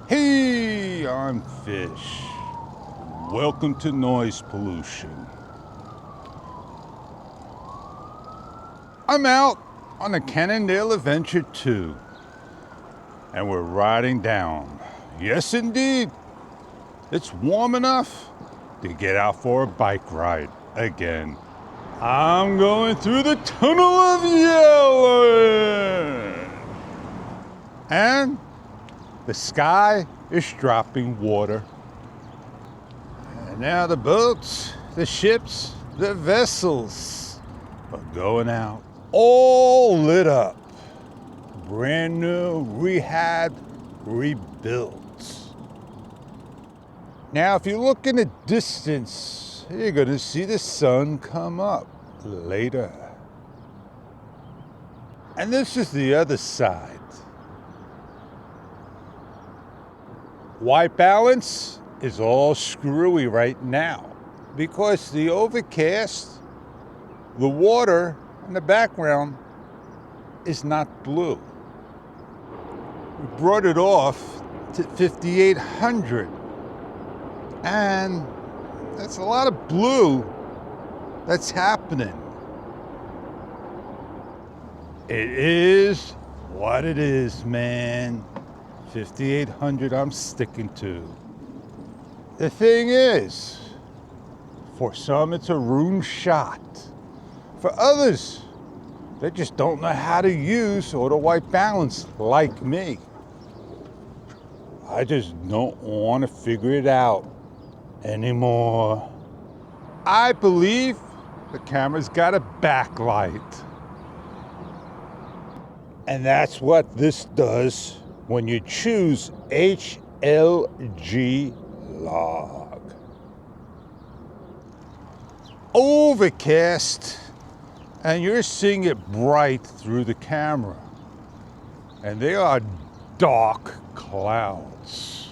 Hey, I'm Fish. Welcome to Noise Pollution. I'm out on the Cannondale Adventure 2, and we're riding down. Yes, indeed. It's warm enough to get out for a bike ride again. I'm going through the Tunnel of Yellowing. And the sky is dropping water. And now the boats, the ships, the vessels are going out. All lit up. Brand new, rehabbed, rebuilt. Now, if you look in the distance, you're going to see the sun come up later. And this is the other side. White balance is all screwy right now because the overcast, the water in the background is not blue. We brought it off to 5800, and that's a lot of blue that's happening. It is what it is, man. 5800 I'm sticking to. The thing is, for some it's a rune shot. For others, they just don't know how to use auto white balance like me. I just don't want to figure it out anymore. I believe the camera's got a backlight. And that's what this does when you choose HLG log. Overcast, and you're seeing it bright through the camera. And they are dark clouds.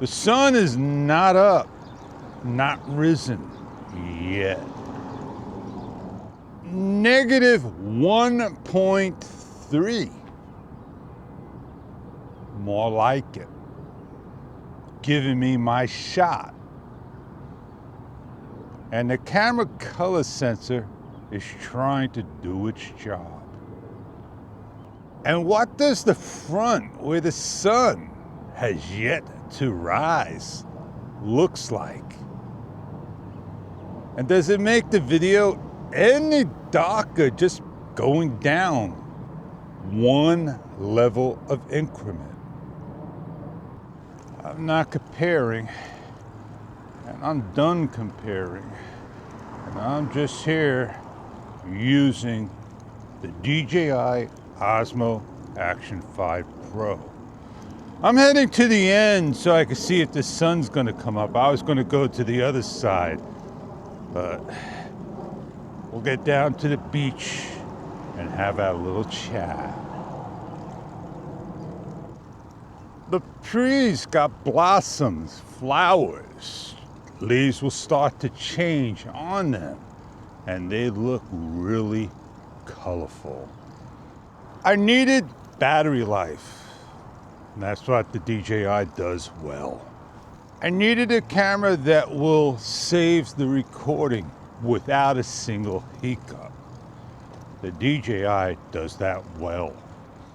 The sun is not up, not risen yet. Negative 1.3. More like it. Giving me my shot. And the camera color sensor is trying to do its job. And what does the front, where the sun has yet to rise, looks like? And does it make the video any darker just going down one level of increment? I'm not comparing, and I'm done comparing, and I'm just here using the DJI Osmo Action 5 Pro. I'm heading to the end so I can see if the sun's gonna come up. I was gonna go to the other side, but we'll get down to the beach and have our little chat. The trees got blossoms, flowers. Leaves will start to change on them, and they look really colorful. I needed battery life, and that's what the DJI does well. I needed a camera that will save the recording without a single hiccup. The DJI does that well.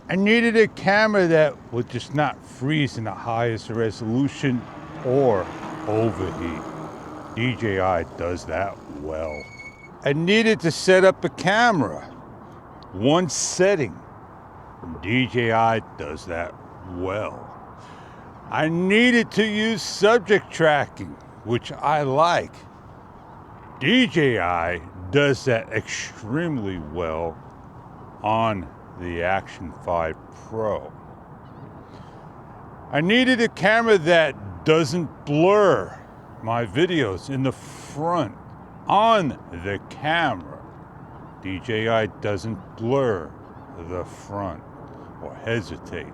I needed a camera that would just not freeze in the highest resolution or overheat. DJI does that well. I needed to set up a camera, one setting. DJI does that well. I needed to use subject tracking, which I like. DJI does that extremely well on the Action 5 Pro. I needed a camera that doesn't blur my videos in the front on the camera. DJI doesn't blur the front or hesitate.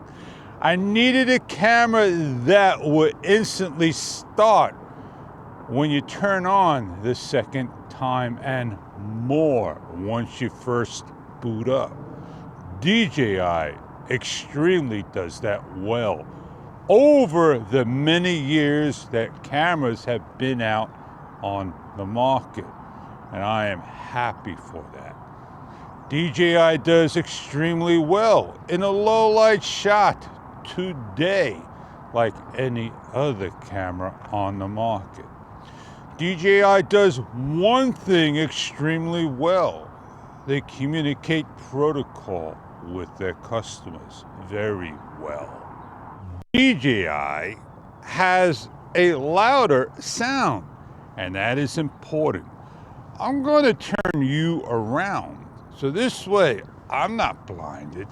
I needed a camera that would instantly start when you turn on the second time and more once you first boot up. DJI extremely does that well over the many years that cameras have been out on the market. And I am happy for that. DJI does extremely well in a low light shot today, like any other camera on the market. DJI does one thing extremely well. They communicate protocol with their customers very well. DJI has a louder sound, and that is important. I'm going to turn you around. So this way, I'm not blinded,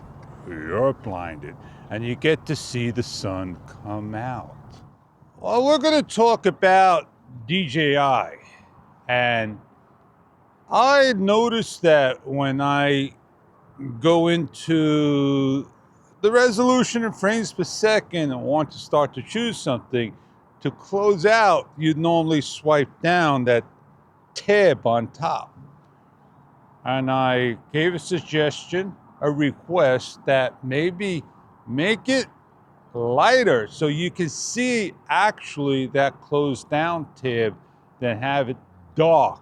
you're blinded, and you get to see the sun come out. Well, we're going to talk about DJI. And I noticed that when I go into the resolution in frames per second and want to start to choose something, to close out, you'd normally swipe down that tab on top. And I gave a suggestion, a request that maybe make it lighter so you can see actually that closed down tab than have it dark.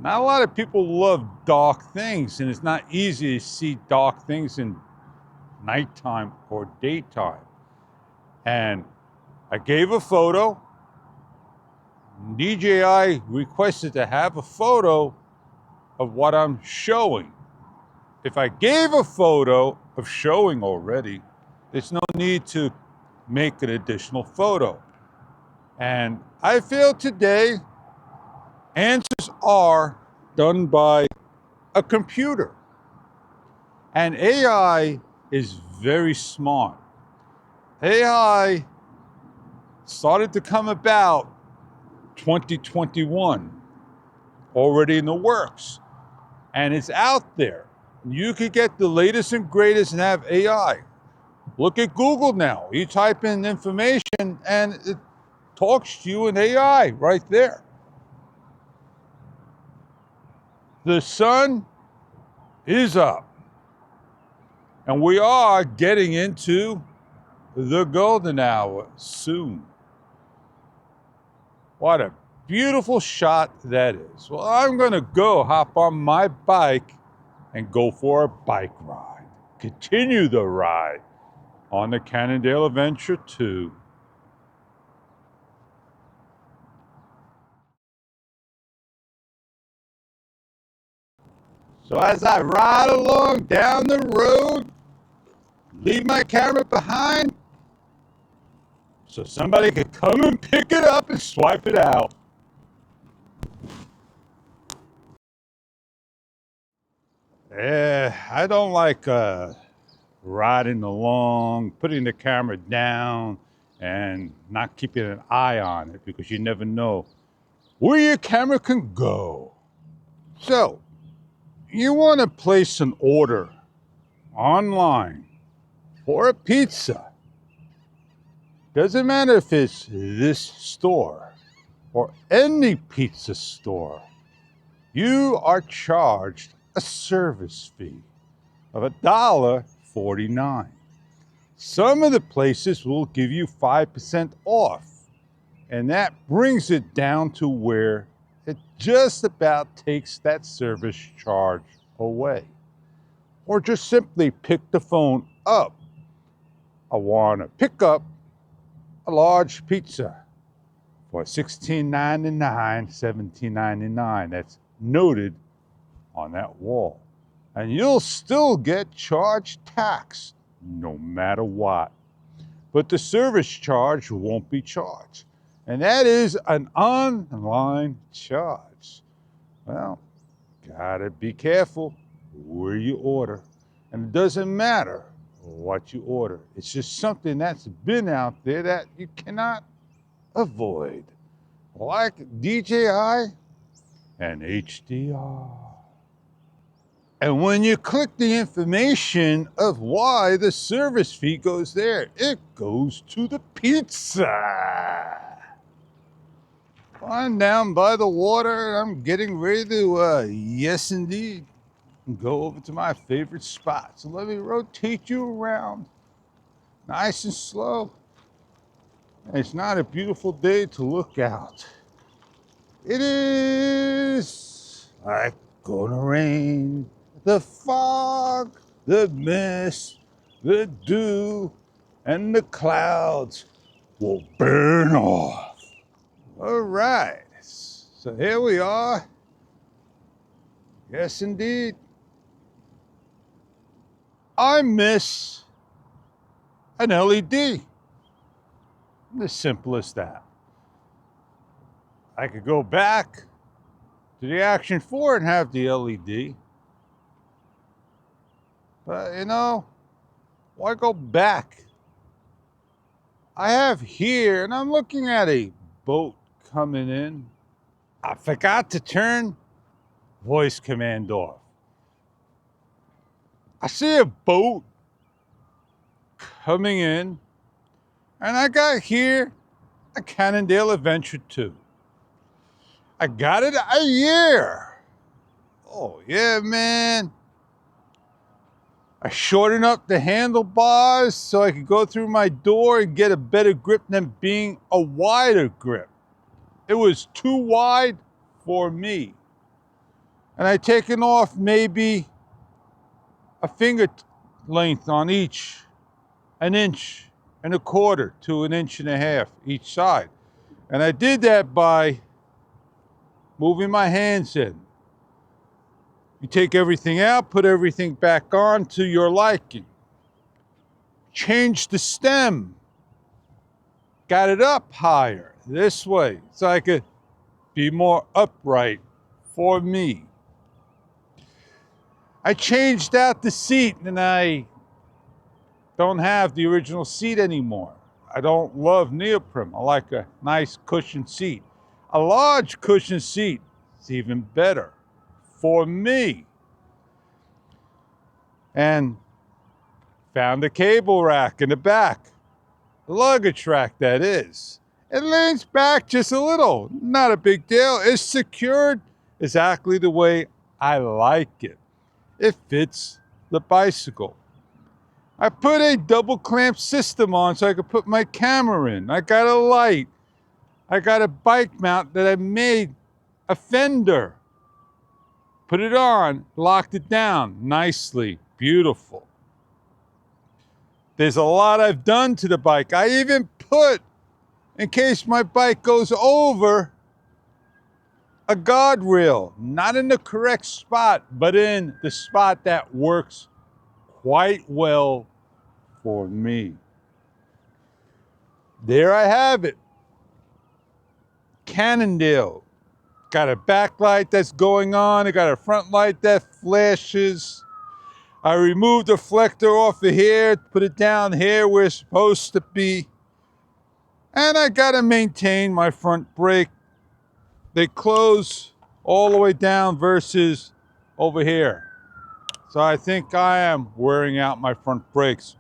Not a lot of people love dark things, and it's not easy to see dark things in nighttime or daytime. And I gave a photo. DJI requested to have a photo of what I'm showing. If I gave a photo of showing already, there's no need to make an additional photo. And I feel today answers are done by a computer. And AI is very smart. AI started to come about 2021, already in the works. And it's out there. You could get the latest and greatest and have AI. Look at Google now. You type in information and it talks to you in AI right there. The sun is up. And we are getting into the golden hour soon. What a beautiful shot that is. Well, I'm going to go hop on my bike and go for a bike ride. Continue the ride on the Cannondale Adventure 2. So as I ride along down the road, leave my camera behind so somebody could come and pick it up and swipe it out. I don't like riding along, putting the camera down and not keeping an eye on it because you never know where your camera can go. So, you want to place an order online for a pizza. Doesn't matter if it's this store or any pizza store. You are charged a service fee of $1.49. Some of the places will give you 5% off, and that brings it down to where it just about takes that service charge away. Or just simply pick the phone up. I want to pick up a large pizza for $16.99, $17.99. That's noted on that wall. And you'll still get charged tax no matter what. But the service charge won't be charged. And that is an online charge. Well, gotta be careful where you order. And it doesn't matter what you order. It's just something that's been out there that you cannot avoid. Like DJI and HDR. And when you click the information of why the service fee goes there, it goes to the pizza. I'm down by the water. I'm getting ready to, yes indeed, go over to my favorite spot. So let me rotate you around. nice and slow. And it's not a beautiful day to look out. It is like gonna rain. The fog, the mist, the dew, and the clouds will burn off. All right, so here we are. Yes, indeed. I miss an LED. As simple as that. I could go back to the Action 4 and have the LED. But you know, why go back? I have here, and I'm looking at a boat coming in. I forgot to turn voice command off. I see a boat coming in, and I got here a Cannondale Adventure 2. I got it a year. Oh yeah, man. I shortened up the handlebars so I could go through my door and get a better grip than being a wider grip. It was too wide for me. And I taken off maybe a finger length on each, an inch and a quarter to an inch and a half each side. And I did that by moving my hands in. You take everything out, put everything back on to your liking. Change the stem. Got it up higher this way so I could be more upright for me. I changed out the seat and I don't have the original seat anymore. I don't love neoprene. I like a nice cushioned seat. A large cushioned seat is even better for me. And found a cable rack in the back. Luggage rack, that is. It leans back just a little. Not a big deal. It's secured exactly the way I like it. It fits the bicycle. I put a double clamp system on so I could put my camera in. I got a light. I got a bike mount that I made a fender. Put it on, locked it down nicely, beautiful. There's a lot I've done to the bike. I even put, in case my bike goes over, a guardrail, not in the correct spot, but in the spot that works quite well for me. There I have it. Cannondale. Got a backlight that's going on. I got a front light that flashes. I removed the reflector off of here, put it down here where it's supposed to be. And I gotta maintain my front brake. They close all the way down versus over here. So I think I am wearing out my front brakes.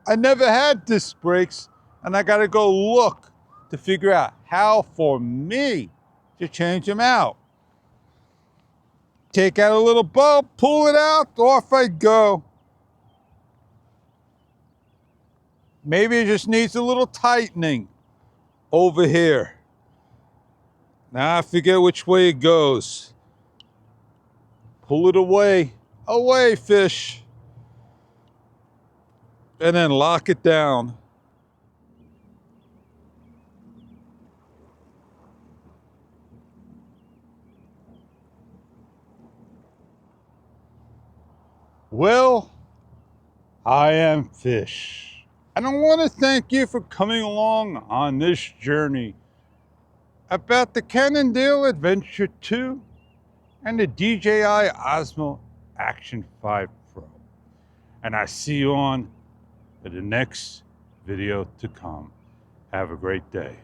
I never had disc brakes, and I gotta go look to figure out how for me to change them out. Take out a little bulb, pull it out, off I go. Maybe it just needs a little tightening over here. Now I forget which way it goes. Pull it away, away fish. And then lock it down. Well, I am Fish. And I want to thank you for coming along on this journey about the Cannondale Adventure 2 and the DJI Osmo Action 5 Pro. And I see you on the next video to come. Have a great day.